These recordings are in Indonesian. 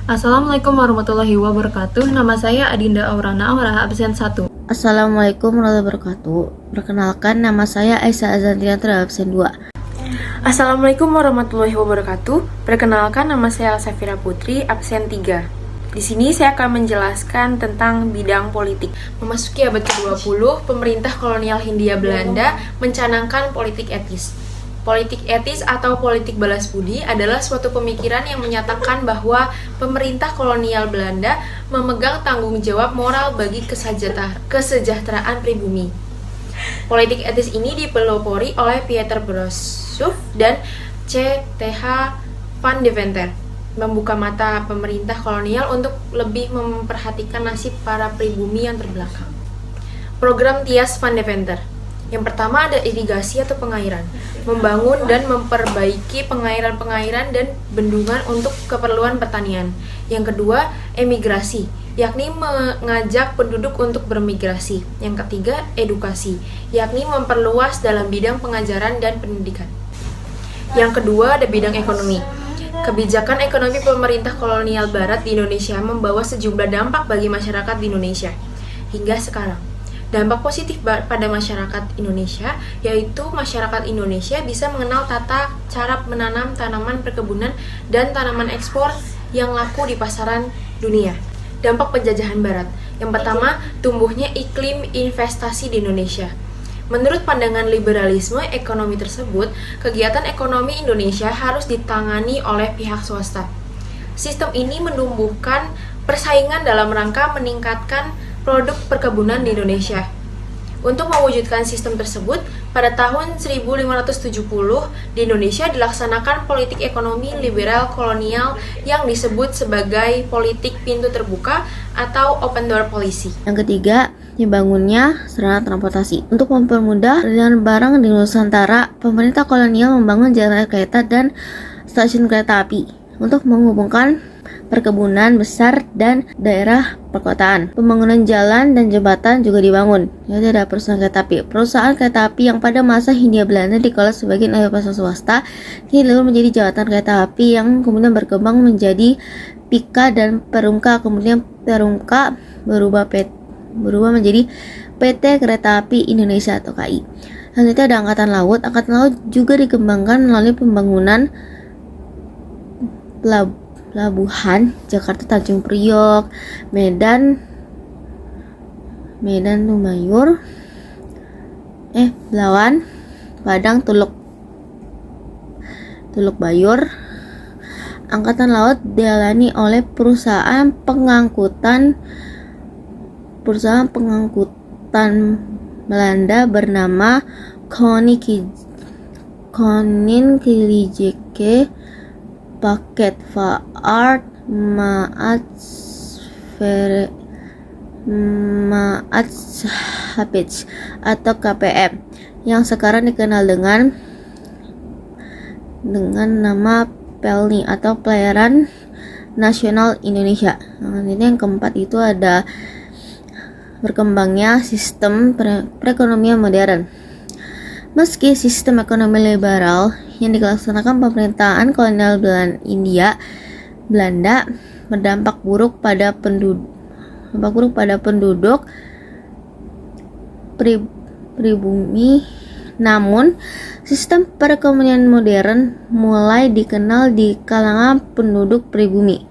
Assalamualaikum warahmatullahi wabarakatuh. Nama saya Adinda Aurana, Aurah absen 1. Assalamualaikum warahmatullahi wabarakatuh. Perkenalkan, nama saya Aisyah Azantriantra, absen 2. Assalamualaikum warahmatullahi wabarakatuh. Perkenalkan, nama saya Safira Putri, absen 3. Di sini saya akan menjelaskan tentang bidang politik. Memasuki abad ke-20, pemerintah kolonial Hindia Belanda mencanangkan politik etis. Politik etis atau politik balas budi adalah suatu pemikiran yang menyatakan bahwa pemerintah kolonial Belanda memegang tanggung jawab moral bagi kesejahteraan pribumi. Politik etis ini dipelopori oleh Pieter Brossard dan C.Th. van Deventer, membuka mata pemerintah kolonial untuk lebih memperhatikan nasib para pribumi yang terbelakang. Program Thias van Deventer. Yang pertama ada irigasi atau pengairan, membangun dan memperbaiki pengairan-pengairan dan bendungan untuk keperluan pertanian. Yang kedua, emigrasi, yakni mengajak penduduk untuk bermigrasi. Yang ketiga, edukasi, yakni memperluas dalam bidang pengajaran dan pendidikan. Yang kedua ada bidang ekonomi. Kebijakan ekonomi pemerintah kolonial barat di Indonesia membawa sejumlah dampak bagi masyarakat di Indonesia hingga sekarang. Dampak positif pada masyarakat Indonesia yaitu masyarakat Indonesia bisa mengenal tata cara menanam tanaman perkebunan dan tanaman ekspor yang laku di pasaran dunia. Dampak penjajahan barat. Yang pertama, tumbuhnya iklim investasi di Indonesia. Menurut pandangan liberalisme ekonomi tersebut, kegiatan ekonomi Indonesia harus ditangani oleh pihak swasta. Sistem ini menumbuhkan persaingan dalam rangka meningkatkan produk perkebunan di Indonesia. Untuk mewujudkan sistem tersebut, pada tahun 1570 di Indonesia dilaksanakan politik ekonomi liberal kolonial yang disebut sebagai politik pintu terbuka atau open door policy. Yang ketiga, dibangunnya sarana transportasi. Untuk mempermudah perjalanan barang di Nusantara, pemerintah kolonial membangun jalan kereta dan stasiun kereta api untuk menghubungkan perkebunan besar dan daerah perkotaan. Pembangunan jalan dan jembatan juga dibangun. Yaitu ada perusahaan kereta api. Perusahaan kereta api yang pada masa Hindia Belanda dikelola sebagian oleh perusahaan swasta, kini lalu menjadi jawatan kereta api yang kemudian berkembang menjadi Pika dan Perumka. Kemudian Perumka berubah menjadi PT Kereta Api Indonesia atau KAI. Selanjutnya ada Angkatan Laut. Angkatan Laut juga dikembangkan melalui pembangunan pelabuhan Jakarta Tanjung Priok, Medan Tumayur, Belawan, Padang, Teluk Bayur. Angkatan Laut dialani oleh perusahaan pengangkutan Belanda bernama Koninklijke Paketvaart Maatschappij atau KPM yang sekarang dikenal dengan nama PELNI atau Pelayaran Nasional Indonesia. Ini yang keempat itu ada berkembangnya sistem perekonomian modern. Meski sistem ekonomi liberal yang dilaksanakan pemerintahan kolonial Belanda berdampak buruk pada penduduk pribumi, namun sistem perekonomian modern mulai dikenal di kalangan penduduk pribumi.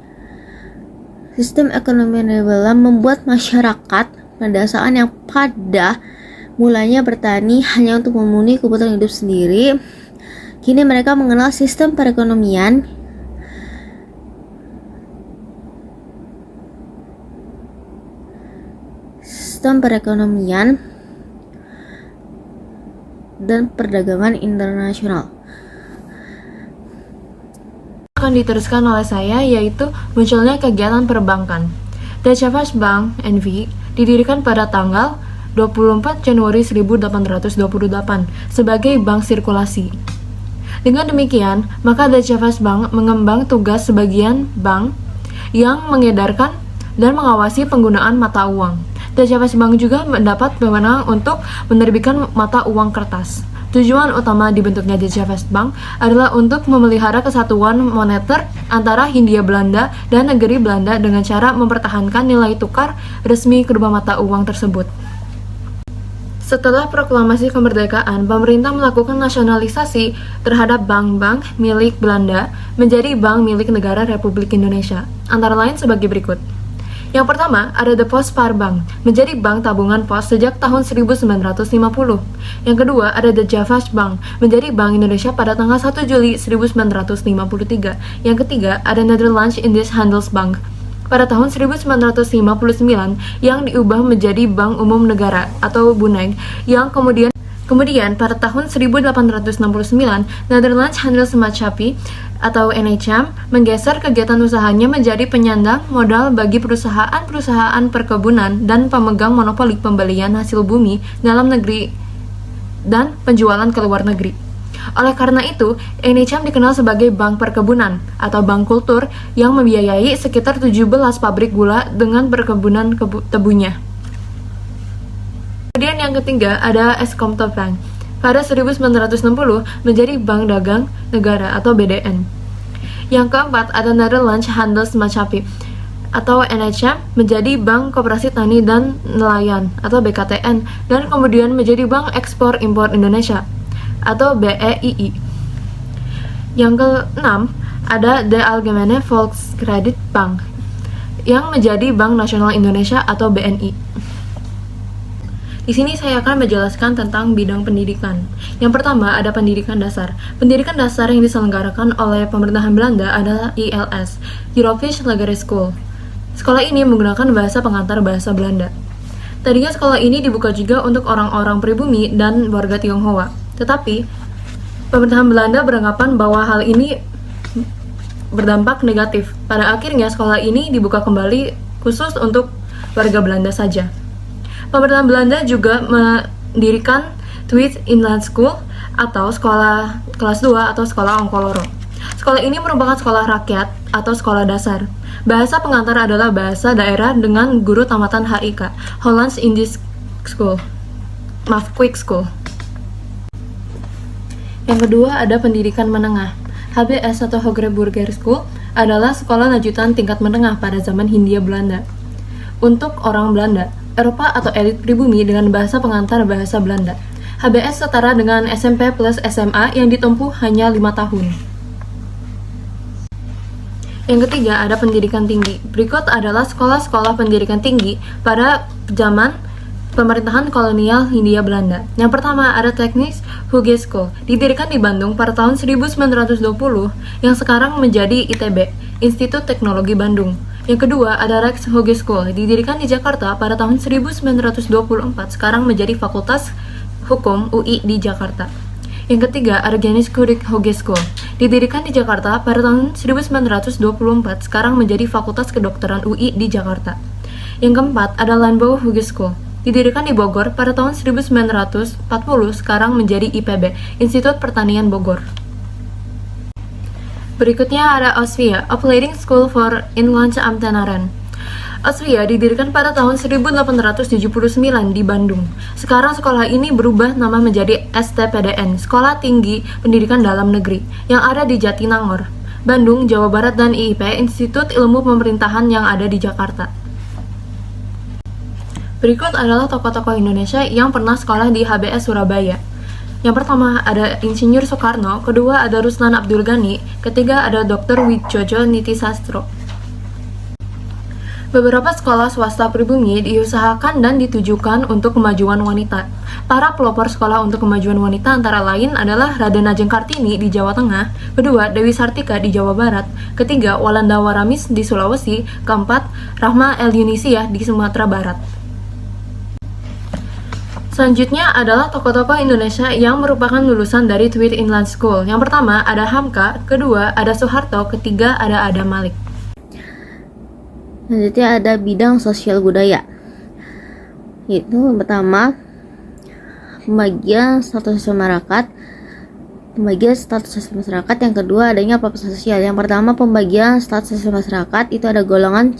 Sistem ekonomi liberal membuat masyarakat pedesaan yang pada mulanya bertani hanya untuk memenuhi kebutuhan hidup sendiri, kini mereka mengenal sistem perekonomian dan perdagangan internasional. Akan diteruskan oleh saya yaitu munculnya kegiatan perbankan. Deutsche Bank NV didirikan pada tanggal 24 Januari 1828 sebagai bank sirkulasi. Dengan demikian, maka Deutsche Bank mengembang tugas sebagian bank yang mengedarkan dan mengawasi penggunaan mata uang. Deutsche Bank juga mendapat wewenang untuk menerbitkan mata uang kertas. Tujuan utama dibentuknya Deutsche Bank adalah untuk memelihara kesatuan moneter antara Hindia Belanda dan negeri Belanda dengan cara mempertahankan nilai tukar resmi kedua mata uang tersebut. Setelah proklamasi kemerdekaan, pemerintah melakukan nasionalisasi terhadap bank-bank milik Belanda menjadi bank milik negara Republik Indonesia, antara lain sebagai berikut. Yang pertama, ada The Postparbank, menjadi bank tabungan pos sejak tahun 1950. Yang kedua, ada The Java Bank, menjadi Bank Indonesia pada tanggal 1 Juli 1953. Yang ketiga, ada Nederlands Indisch Handelsbank, pada tahun 1959 yang diubah menjadi Bank Umum Negara atau BUNEG, yang kemudian pada tahun 1869 Nederlands Handelsmaatschappij atau NHM menggeser kegiatan usahanya menjadi penyandang modal bagi perusahaan-perusahaan perkebunan dan pemegang monopoli pembelian hasil bumi dalam negeri dan penjualan ke luar negeri. Oleh karena itu, NHM dikenal sebagai bank perkebunan atau bank kultur yang membiayai sekitar 17 pabrik gula dengan perkebunan tebunya. Kemudian yang ketiga ada Eskomte Bank, pada 1960 menjadi Bank Dagang Negara atau BDN. Yang keempat ada Nederlands Handelsmaatschappij atau NHM menjadi Bank Koperasi Tani dan Nelayan atau BKTN dan kemudian menjadi Bank Ekspor Impor Indonesia atau BEII. Yang keenam ada De Algemene Volkskrediet Bank yang menjadi Bank Nasional Indonesia atau BNI. Di sini saya akan menjelaskan tentang bidang pendidikan. Yang pertama ada pendidikan dasar. Pendidikan dasar yang diselenggarakan oleh pemerintahan Belanda adalah ILS, Eurofisch Lagere School. Sekolah ini menggunakan bahasa pengantar bahasa Belanda. Tadinya sekolah ini dibuka juga untuk orang-orang pribumi dan warga Tionghoa. Tetapi pemerintahan Belanda beranggapan bahwa hal ini berdampak negatif. Pada akhirnya sekolah ini dibuka kembali khusus untuk warga Belanda saja. Pemerintahan Belanda juga mendirikan Tweede Inland School atau sekolah kelas 2 atau sekolah Onkoloro. Sekolah ini merupakan sekolah rakyat atau sekolah dasar. Bahasa pengantar adalah bahasa daerah dengan guru tamatan HIK, Hollands Indisch School. Quick School. Yang kedua ada pendidikan menengah. HBS atau Hoger Burger School adalah sekolah lanjutan tingkat menengah pada zaman Hindia Belanda. Untuk orang Belanda, Eropa atau elit pribumi dengan bahasa pengantar bahasa Belanda. HBS setara dengan SMP plus SMA yang ditempuh hanya 5 tahun. Yang ketiga ada pendidikan tinggi. Berikut adalah sekolah-sekolah pendidikan tinggi pada zaman pemerintahan kolonial Hindia Belanda. Yang pertama ada Technische Hogeschool, didirikan di Bandung pada tahun 1920 yang sekarang menjadi ITB, Institut Teknologi Bandung. Yang kedua ada Rijkshogeschool, didirikan di Jakarta pada tahun 1924, sekarang menjadi Fakultas Hukum UI di Jakarta. Yang ketiga ada Geneeskundige Hogeschool, didirikan di Jakarta pada tahun 1924, sekarang menjadi Fakultas Kedokteran UI di Jakarta. Yang keempat ada Landbouw Hogeschool, didirikan di Bogor pada tahun 1940, sekarang menjadi IPB, Institut Pertanian Bogor. Berikutnya ada Osvia, Opleiding School for Inlandsambtenaren. Osvia didirikan pada tahun 1879 di Bandung. Sekarang sekolah ini berubah nama menjadi STPDN, Sekolah Tinggi Pendidikan Dalam Negeri, yang ada di Jatinangor, Bandung, Jawa Barat, dan IIP, Institut Ilmu Pemerintahan yang ada di Jakarta. Berikut adalah tokoh-tokoh Indonesia yang pernah sekolah di HBS Surabaya. Yang pertama ada Insinyur Soekarno, kedua ada Ruslan Abdul Ghani, ketiga ada Dr. Widjojo Nitisastro. Beberapa sekolah swasta pribumi diusahakan dan ditujukan untuk kemajuan wanita. Para pelopor sekolah untuk kemajuan wanita antara lain adalah Raden Ajeng Kartini di Jawa Tengah, kedua Dewi Sartika di Jawa Barat, ketiga Walanda Waramis di Sulawesi, keempat Rahma El Yunisiah di Sumatera Barat. Selanjutnya adalah tokoh-tokoh Indonesia yang merupakan lulusan dari Tweede Inland School. Yang pertama ada Hamka, kedua ada Soeharto, ketiga ada Adam Malik. Selanjutnya ada bidang sosial budaya. Yaitu yang pertama pembagian status sosial masyarakat. Yang kedua adanya pelaporan sosial. Yang pertama pembagian status sosial masyarakat itu ada golongan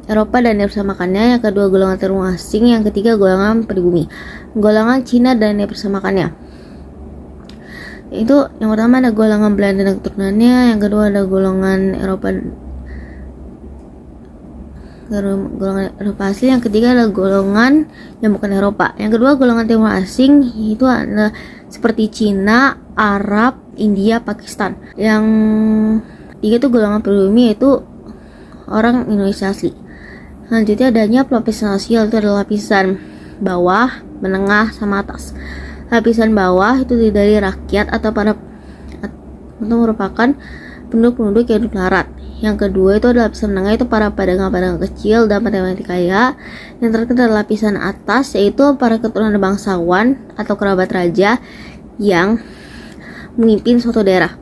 Eropa dan dipersamakannya. Yang kedua golongan terumbu asing. Yang ketiga golongan pribumi. Golongan Cina dan dipersamakannya. Itu yang pertama ada golongan Belanda dan keturunannya. Yang kedua ada golongan Eropa asli. Yang ketiga adalah golongan yang bukan Eropa. Yang kedua golongan timur asing itu adalah seperti Cina, Arab, India, Pakistan. Yang tiga itu golongan pribumi, yaitu orang Indonesia asli. Selanjutnya adanya lapisan sosial, itu adalah lapisan bawah, menengah, sama atas. Lapisan bawah itu dari rakyat atau merupakan penduduk-penduduk yang hidup melarat. Yang kedua itu adalah lapisan menengah, itu para pedagang-pedagang kecil dan pedagang kaya. Yang terakhir adalah lapisan atas, yaitu para keturunan bangsawan atau kerabat raja yang memimpin suatu daerah.